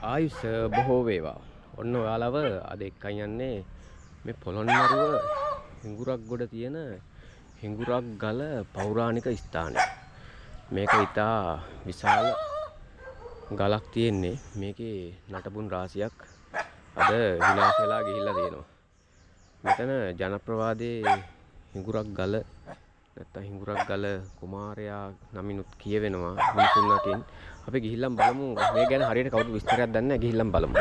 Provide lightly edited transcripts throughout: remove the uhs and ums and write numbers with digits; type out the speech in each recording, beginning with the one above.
ආයුෂ බොහෝ වේවා. ඔන්න ඔයාලව අද එක්කන් යන්නේ මේ පොළොන්නරුව හිඟුරක් ගොඩ තියෙන හිඟුරක් ගල පෞරාණික ස්ථානය. මේක ඉතා විශාල ගලක් තියෙන්නේ. මේකේ නටබුන් රාශියක් අද විනාශ වෙලා ගිහිල්ලා තියෙනවා. මෙතන ජනප්‍රවාදයේ හිඟුරක් ගල නැත්නම් හිඟුරක් ගල කුමාරයා නමිනුත් කියවෙනවා මිනිසුන් අතින්. අපි ගිහිල්ලා බලමු මේ ගැන හරියට කවුරු විස්තරයක් දන්නේ නැහැ. ගිහිල්ලා බලමු.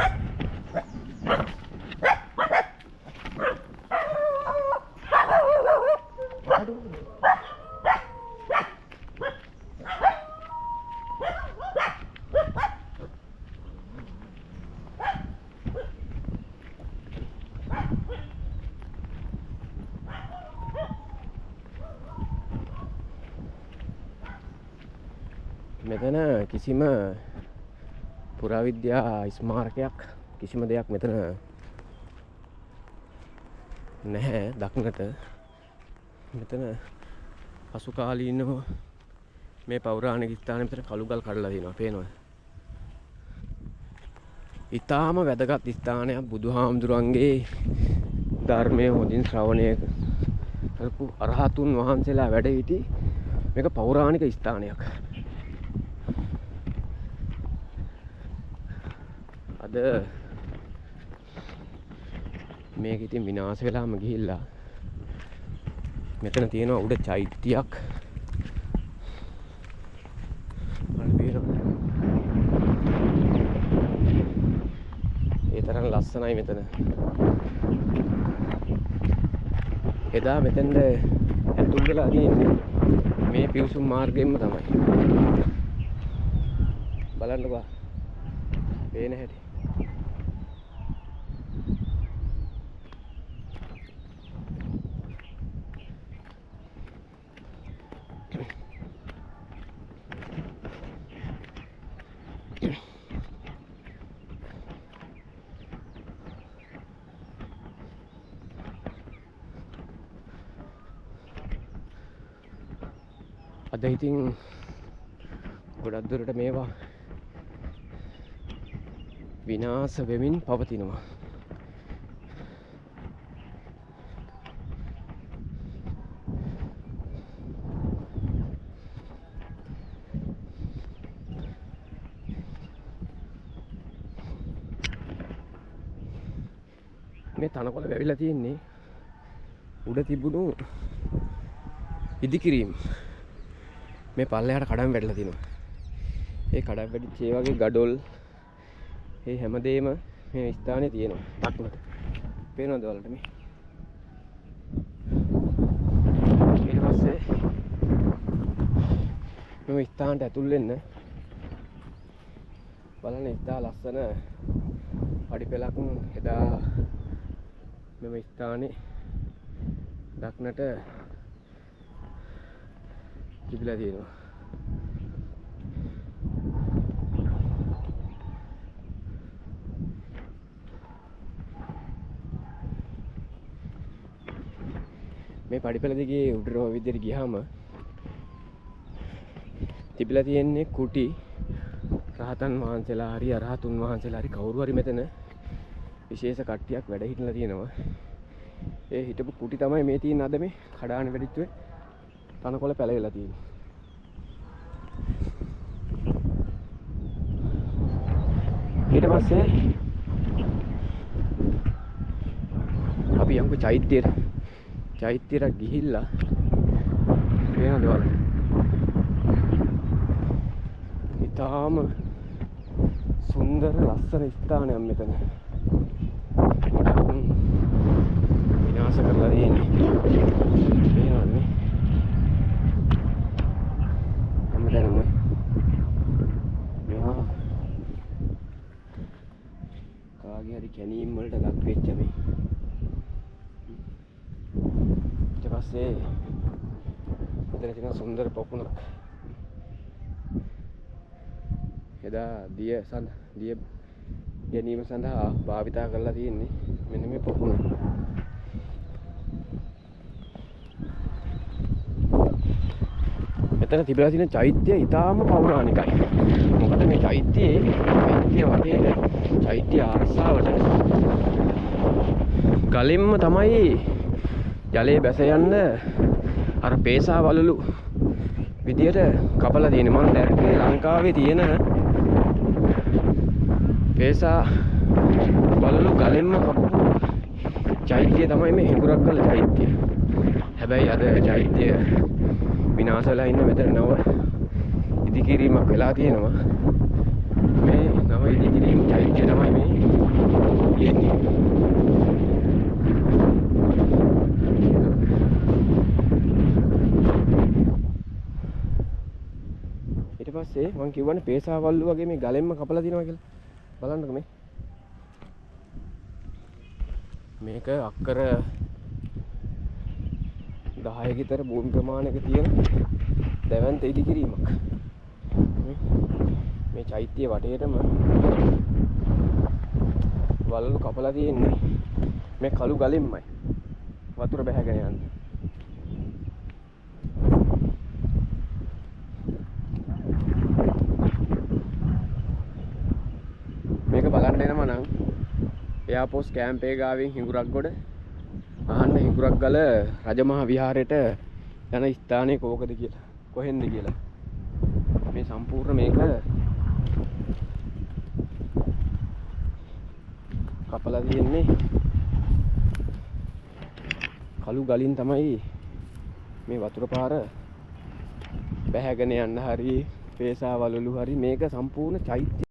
මෙතන කිසිම පුරාවිද්‍යා ස්මාරකයක් කිසිම දෙයක් මෙතන නැහැ දක්නට. මෙතන පසු කාලීනව මේ පෞරාණික ස්ථානයේ මෙතන කළුගල් කඩලා තියෙනවා. පේනවද? ඊටාම වැදගත් ස්ථානයක්. බුදුහාමුදුරන්ගේ ධර්මයේ හොඳින් ශ්‍රවණය කරපු අරහතුන් වහන්සේලා වැඩ සිටි මේක පෞරාණික ස්ථානයක්. අද මේක ඉතින් විනාශ වෙලාම ගිහිල්ලා මෙතන තියෙනවා උඩ චෛත්‍යයක්. ඒ තරම් ලස්සනයි මෙතන. එදා මෙතෙන්ද ඇතුල් වෙලා තියෙන්නේ මේ පිවිසුම් මාර්ගයෙන්ම තමයි. බලන්නකෝ පේන හැටි. අද ඉතින් ගොඩක් දුරට මේවා විනාශ වෙමින් පවතිනවා. මේ තනකොළ වැවිලා තියෙන්නේ උඩ තිබුණු ඉදිකිරීම මේ පල්ලෙහාට කඩම් වැටලා තිනවා. ඒ කඩම් වැටිච්ච ඒ වගේ gadol ඒ හැමදේම මේ ස්ථානේ තියෙනවා. දක්නට පේනවද ඔයාලට මේ? ඊට පස්සේ මේ ස්ථානට ඇතුල් වෙන්න බලන්න ඉතා ලස්සන පඩිපෙළක් එදා මෙම ස්ථානේ දක්නට තිබිලා තියෙනවා. මේ පඩිපෙළ දිගේ උඩට ඔය විදිහට ගියාම තිබිලා තියෙන්නේ කුටි රහතන් වහන්සේලා හරි අරහතුන් වහන්සේලා හරි කවුරු හරි මෙතන විශේෂ කට්ටියක් වැඩ හිටලා තියෙනවා. ඒ හිටපු කුටි තමයි මේ තියෙන අද මේ කඩාන වෙඩිච්චුවේ තනකොළ පැලවිලා තියෙන්නේ. ඊට පස්සේ අපි යමුකෝ චෛත්‍යයට ගිහිල්ලා පේනවද ඔයාලට? ඊටාම සුන්දර ලස්සන ස්ථානයක් මෙතන. විනාශ කරලා තියෙන්නේ. පේනවද මේ? හැමදැනම මෙහා කාගේ හරි කැණීම් වලට ලක් වෙච්ච මේ. ඊට පස්සේ මෙතන තියෙන සුන්දර පොකුණක්. එදා දිය ගැනීම සඳහා භාවිතා කරලා තියෙන්නේ මෙන්න මේ පොකුණ. මෙතන තිබිලා තියෙන චෛත්‍යය ඊටාම පෞරාණිකයි. මොකද මේ චෛත්‍යයේ වටේට චෛත්‍ය ආරක්ෂාවට ගලින්ම තමයි ජලයේ බැස යන්න අර පේසා වලලු විදියට කපලා තියෙන්නේ. මම දැක්කේ ලංකාවේ තියෙන පේසා වලලු ගලින්ම කපපු චෛත්‍ය තමයි මේ හිඟුරක්ගල චෛත්‍ය. හැබැයි අද චෛත්‍ය විනාශ වෙලා ඉන්න මෙතන නව ඉදිකිරීමක් වෙලා තියෙනවා. මේ නව ඉදිකිරීම චෛත්‍ය තමයි මේ තියෙන්නේ. ඊට පස්සේ මම කිව්වනේ පේසා වල්ලු වගේ මේ ගලෙන්ම කපලා දිනවා කියලා. බලන්නකෝ මේ. මේක අක්කර 10 කට භූමි ප්‍රමාණයක තියෙන දැවැන්ත ඉදිකිරීමක්. මේ චෛත්‍ය වටේටම වලලු කපලා තියෙන්නේ මේ කළු ගලින්මයි වතුර බැහැගෙන යන්නේ. මේක බලන්න එනම නම් එයාපෝස් කැම්ප් එක ගාවින් හිඟුරක්ගොඩ අහන්න හිඟුරක්ගල රජමහා විහාරයට යන ස්ථානය කෝකද කියලා කොහෙන්ද කියලා. මේ සම්පූර්ණ මේක කපලා තියෙන්නේ කළු ගලින් තමයි මේ වතුර පාර බැහැගෙන යන්න හරි පේසා වලලු හරි මේක සම්පූර්ණ චෛත්‍ය